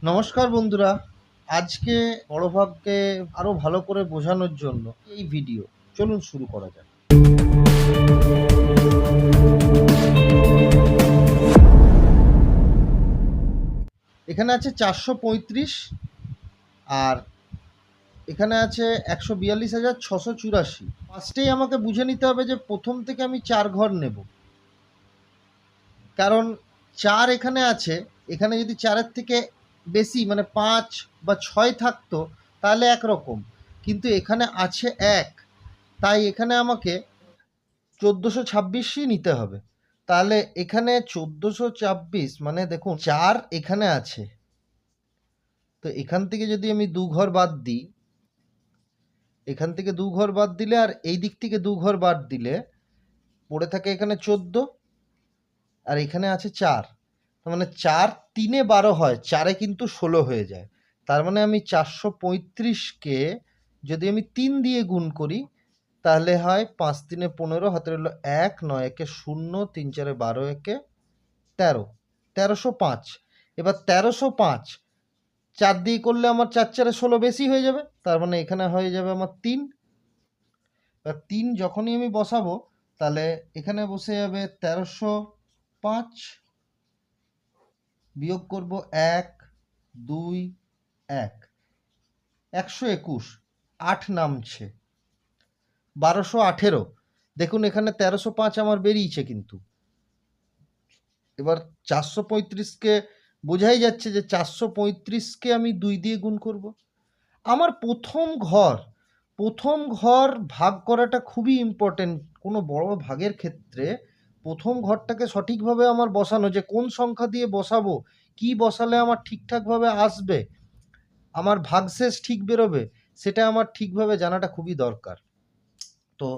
নমস্কার বন্ধুরা, আজকে বড়ভাগকে আরো ভালো করে বোঝানোর জন্য এই ভিডিও। চলুন শুরু করা যাক। এখানে আছে 435 আর এখানে আছে 142,684। ফার্স্টেই আমাকে বুঝে নিতে হবে যে প্রথম থেকে আমি 4 ঘর নেব, কারণ 4 এখানে আছে। এখানে যদি 4-এর থেকে বেশি মানে 5 বা 6 থাকতো তাহলে একরকম, কিন্তু এখানে আছে 1, তাই এখানে আমাকে 1426ই নিতে হবে। তাহলে এখানে 1426 মানে দেখুন 4 এখানে আছে, তো এখান থেকে যদি আমি 2 ঘর বাদ দিই, এখান থেকে 2 ঘর বাদ দিলে আর এই দিক থেকে 2 ঘর বাদ দিলে পড়ে থাকে এখানে 14, আর এখানে আছে 4। তার মানে 4 3-এ 12 হয়, 4-এ কিন্তু 16 হয়ে যায়। তার মানে আমি 435কে যদি আমি 3 দিয়ে গুণ করি তাহলে হয় 5 3-এ 15, হাতে রইল 1, 9 একে 0, 3 4-এ 12, একে 13, 1305। এবার 1305 4 দিয়ে করলে আমার 4 4-এ 16 বেশি হয়ে যাবে, তার মানে এখানে হয়ে যাবে আমার 3। এবার 3 যখনই আমি বসাবো তাহলে এখানে বসে যাবে 1305, বিয়োগ করব 1 2 1, 121, 8 নামছে 1218। দেখুন এখানে 1305 আমার বেরিয়েছে কিন্তু। এবার 435কে বোঝাই যাচ্ছে যে 435কে আমি 2 দিয়ে গুণ করব। আমার প্রথম ঘর ভাগ করাটা খুবই ইম্পর্টেন্ট। কোনো বড় ভাগের ক্ষেত্রে প্রথম ঘরটাকে সঠিকভাবে আমার বসানো, যে কোন সংখ্যা দিয়ে বসাবো, কি বসালে আমার ঠিকঠাকভাবে আসবে, আমার ভাগশেষ ঠিক বেরোবে, সেটা আমার ঠিকভাবে জানাটা খুবই দরকার। তো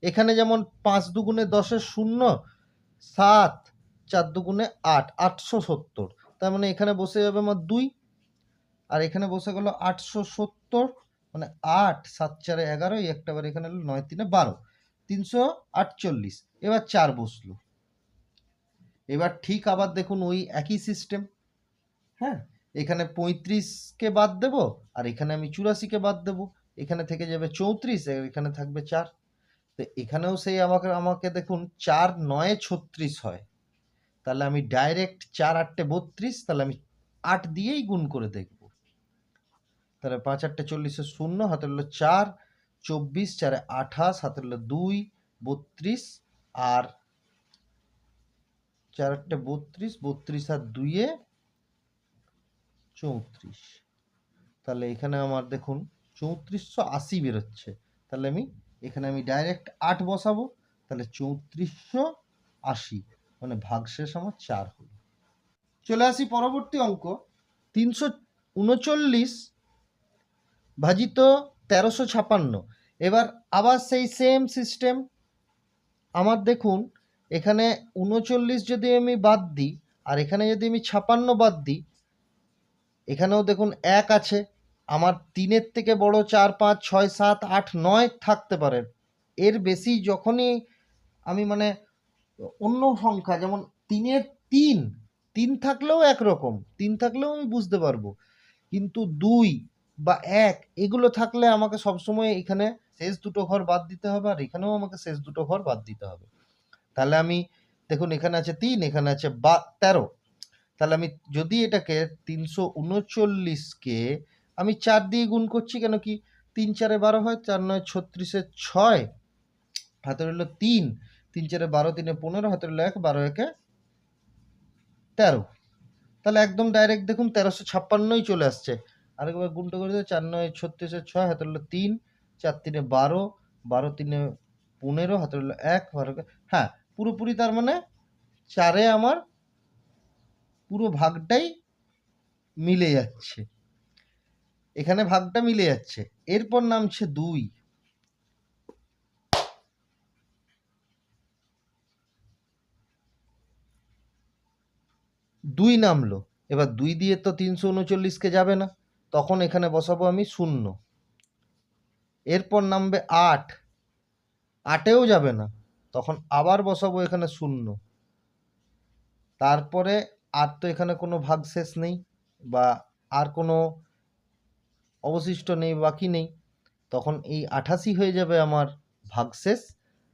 এখানে যেমন 5 দুগুণে 10-এর 0, 7 4 দুগুণে 8, 870। তার মানে এখানে বসে যাবে আমার 2, আর এখানে বসে গেল 870, মানে 8 7 4 11, এই একটা বার এখানে হলো 9 3 12, 348। এবার 4 বসলো। এবার ঠিক আবার দেখুন ওই একই সিস্টেম। হ্যাঁ, এখানে 35কে বাদ দেব, আর এখানে আমি 84কে বাদ দেব। এখানে থেকে যাবে 34, আর এখানে থাকবে 4। তো এখানেও সেই আমাকে আমাকে দেখুন 4 9 36 হয়। তাহলে আমি ডাইরেক্ট 4 8 32, তাহলে আমি 8 দিয়েই গুণ করে দেখব। তাহলে 5 8 40-এর 0, হাতে রইল 4, 24 4 28, হাতে রইল 2 32, আর 4 8 32, 32 আর 2-এ 34। তাহলে এখানে আমার দেখুন 3480 বেরোচ্ছে। তাহলে এখানে আমি ডাইরেক্ট 8 বসাবো, তাহলে 3480, মানে ভাগশেষ আমার 4 হলো। চলে আসি পরবর্তী অঙ্ক। 339 ভাজিত 1356। এবার আবার সেই সেম সিস্টেম। আমার দেখুন এখানে 39 যদি আমি বাদ দিই, আর এখানে যদি আমি 56 বাদ দিই, এখানেও দেখুন 1 আছে। আমার 3-এর থেকে বড় 4 5 6 7 8 9 থাকতে পারে। এর বেশি যখনই আমি মানে অন্য সংখ্যা যেমন 3-এর 3, 3 থাকলেও একরকম, 3 থাকলেও আমি বুঝতে পারবো, কিন্তু 2 বা 1 এগুলো থাকলে আমাকে সবসময় এখানে শেষ দুটো ঘর বাদ দিতে হবে, আর এখানেও আমাকে শেষ দুটো ঘর বাদ দিতে হবে। তাহলে আমি দেখুন এখানে আছে 3, এখানে আছে 13। তাহলে আমি যদি এটাকে 339কে আমি 4 দিয়ে গুণ করছি, কেন কি 3 4 12 হয়, 4 9 36-এর 6, হাতে রইল 3, 3 4 12, 3 15, হাতে রইল 1, 12 1 13। তাহলে একদম ডাইরেক্ট দেখুন 1356ই চলে আসছে। আরেকবার গুণটা করে দিলে 4 9 36-এর 6, হাতে রইল 3, 4 3 12, 12 3 15, হাতে রইল 1, 12। হ্যাঁ, পুরোপুরি তার মানে 4-এ আমার পুরো ভাগটাই মিলে যাচ্ছে, এখানে ভাগটা মিলে যাচ্ছে। এরপর নামছে 2। 2 নামলো। এবার 2 দিয়ে তো 339কে যাবে না, তখন এখানে বসাবো আমি 0। এরপর নামবে 8, 8-এও যাবে না, তখন আবার বসাবো এখানে 0। তারপরে আর তো এখানে কোনো ভাগশেষ নেই বা আর কোনো অবশিষ্ট নেই, বাকি নেই, তখন এই 88 হয়ে যাবে আমার ভাগশেষ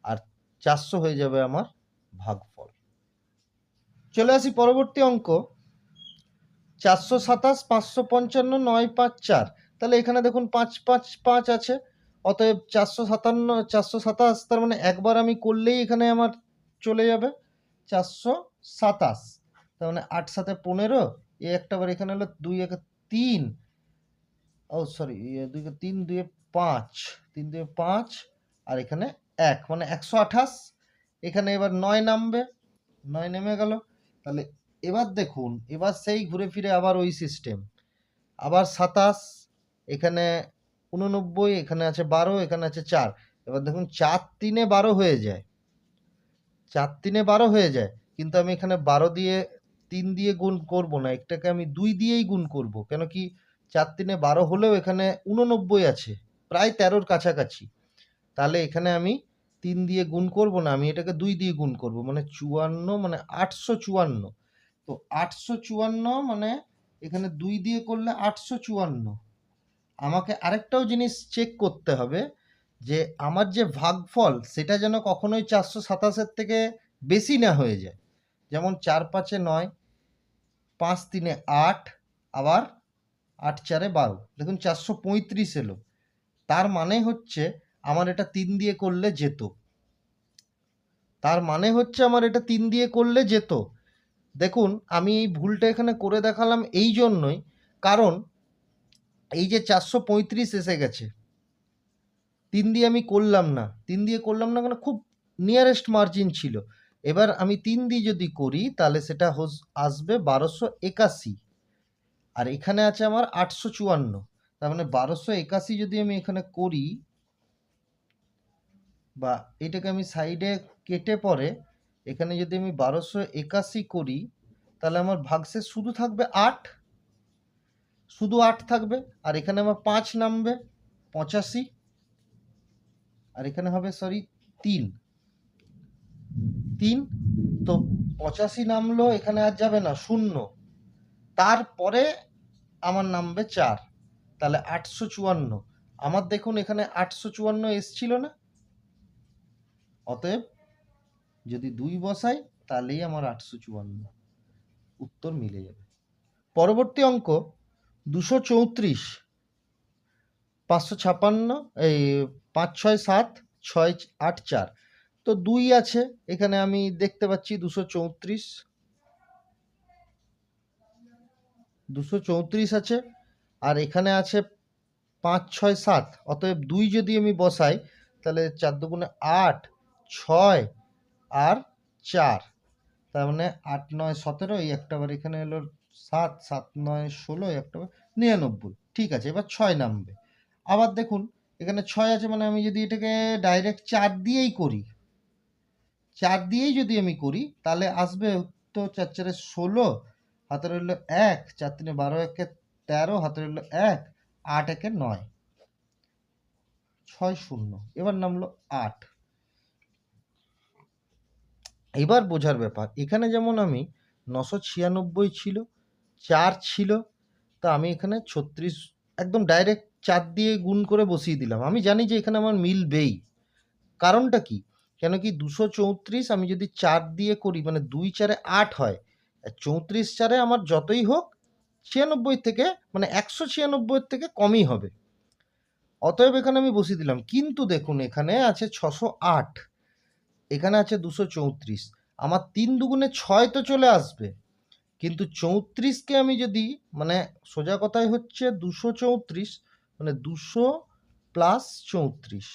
আর 400 হয়ে যাবে আমার ভাগফল। চলে আসি পরবর্তী অঙ্ক। 427, 555, 9, 5, 4। তাহলে এখানে দেখুন 5, 5, 5 আছে, অতএব 457, 427, তার মানে একবার আমি করলেই এখানে আমার চলে যাবে 427। তার মানে 8 7 15, এই একটা বার এখানে হলো 2 1 3, ও সরি 2 3 2 5, 3 2 5, আর এখানে 1 মানে 128। এখানে এবার 9 নামবে, 9 নেমে গেল। তাহলে এবার দেখুন, এবার সেই ঘুরে ফিরে আবার ওই সিস্টেম, আবার 27, এখানে 89, এখানে আছে 12, এখানে আছে 4। এবার দেখুন 4 3 12 হয়ে যায়, 4 3 12 হয়ে যায়, কিন্তু আমি এখানে 12 দিয়ে 3 দিয়ে গুণ করব না, এটাকে আমি 2 দিয়েই গুণ করব। কেন কি 4 3 12 হলেও এখানে 89 আছে, প্রায় 13-র কাছাকাছি। তাহলে এখানে আমি 3 দিয়ে গুণ করব না, আমি এটাকে 2 দিয়ে গুণ করব, মানে 54, মানে 854। তো 854 মানে এখানে 2 দিয়ে করলে 854। আমাকে আরেকটাও জিনিস চেক করতে হবে যে আমার যে ভাগফল সেটা যেন কখনোই 427-এর থেকে বেশি না হয়ে যায়। যেমন 4 5 9, 5 3 8, আবার 8 4 12, দেখুন 435 এলো। তার মানে হচ্ছে আমার এটা 3 দিয়ে করলে যেত, তার মানে হচ্ছে আমার এটা 3 দিয়ে করলে যেত। দেখুন আমি এই ভুলটা এখানে করে দেখালাম এই জন্যই, কারণ এই যে 435 এসে গেছে, 3 দিয়ে আমি করলাম না, 3 দিয়ে করলাম না, কারণ খুব নিয়ারেস্ট মার্জিন ছিল। এবার আমি 3 দিয়ে যদি করি তাহলে সেটা আসবে 1281, আর এখানে আছে আমার 854। তার মানে 1281 যদি আমি এখানে করি, বা এটাকে আমি সাইডে কেটে পরে এখানে যদি আমি 1281 করি, তাহলে আমার ভাগশেষ শুধু থাকবে 8, শুধু 8 থাকবে, আর এখানে আমার 5 নামবে 85, আর এখানে হবে সরি 3, তো 85 নামলো, এখানে আর যাবে না 0, তারপরে আমার নামবে 4, তাহলে 854। আমার দেখুন এখানে 854 এসছিল না, অতএব যদি 2 বসাই তাহলেই আমার 854, উত্তর মিলে যাবে। পরবর্তী অঙ্ক 234, 556, এই 5 6 7 6 8 4। তো 2 আছে, এখানে আমি দেখতে পাচ্ছি 234 আছে, আর এখানে আছে 5 6 7, অতএব 2 যদি আমি বসাই তাহলে 4 2 8, 6 আর 4, তার মানে 8 9 17, এই একটা বার এখানে এলো 7 7 9 16, একটা বার 99। ঠিক আছে, এবার 6 নামবে। আবার দেখুন এখানে 6 আছে, মানে আমি যদি এটাকে ডাইরেক্ট 4 দিয়েই করি, 4 দিয়েই যদি আমি করি তাহলে আসবে উত্তর 4 4 16, হাতে রইল 1, 4 3 12, 1 13, হাতে রইল 1, 8 1 9, 6 0, এবার নামলো 8। এবার বোঝার ব্যাপার, এখানে যেমন আমি 996 ছিল, 4 ছিল, তা আমি এখানে 36 একদম ডাইরেক্ট 4 দিয়ে গুণ করে বসিয়ে দিলাম। আমি জানি যে এখানে আমার মিলবেই, কারণটা কি, কেন কি 234 আমি যদি 4 দিয়ে করি মানে 2 4 8 হয়, আর 34 4 আমার যতই হোক 96 থেকে, মানে 196 থেকে কমই হবে, অতএব এখানে আমি বসিয়ে দিলাম। কিন্তু দেখুন এখানে আছে 608, এখানে আছে 234, আমার 3 দুগুণে 6 তো চলে আসবে, কিন্তু 34কে আমি যদি, মানে সোজা কথায় হচ্ছে 234, মানে 200 প্লাস 34।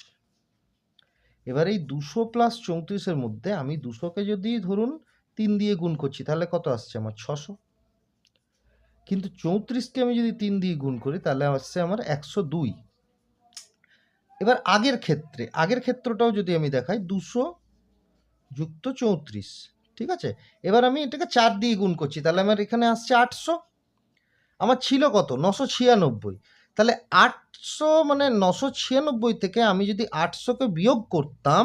এবার এই 200 প্লাস 34-এর মধ্যে আমি 200কে যদি ধরুন 3 দিয়ে গুণ করছি, তাহলে কত আসছে আমার 600, কিন্তু 34কে আমি যদি 3 দিয়ে গুণ করি তাহলে আসছে আমার 102। এবার আগের ক্ষেত্রটাও যদি আমি দেখাই, 200 যুক্ত 34, ঠিক আছে, এবার আমি এটাকে 4 দিয়ে গুণ করছি, তাহলে আমার এখানে আসছে 800। আমার ছিল কত 996, তাহলে 800 মানে 996 থেকে আমি যদি 800কে বিয়োগ করতাম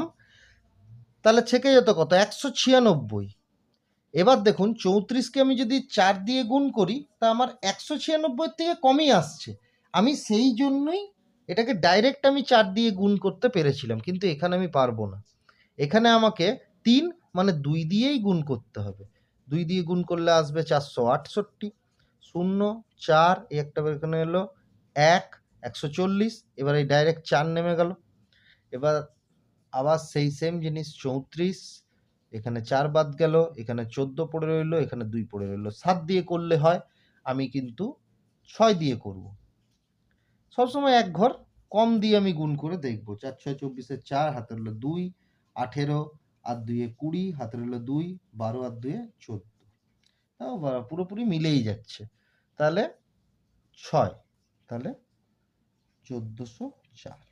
তাহলে থেকে যেত কত 196। এবার দেখুন 34কে আমি যদি 4 দিয়ে গুণ করি তা আমার 196 থেকে কমই আসছে। আমি সেই জন্যই এটাকে ডাইরেক্ট আমি 4 দিয়ে গুণ করতে পেরেছিলাম, কিন্তু এখানে আমি পারবো না। এখানে আমাকে 3 মানে 2 দিয়েই গুণ করতে হবে। 2 দিয়ে গুণ করলে আসবে 468, 0 4 এই একটা এখানে এলো 1 140, এবার এই ডাইরেক্ট 4 নেমে গেল। এবার আবার সেই সেম জিনিস 34, এখানে 4 বাদ গেল, এখানে 14 পড়ে রইল, এখানে 2 পড়ে রইল। 7 দিয়ে করলে হয়, আমি কিন্তু 6 দিয়ে করব। সবসময় এক ঘর কম দিয়ে আমি গুণ করে দেখব। 4 6 24 4, হাতে রইল 2, 18 আর 2 20, হাতে রইল 2, 12 আর 2 14। তাও পুরোপুরি মিলেই যাচ্ছে। তাহলে 6, তাহলে 1404।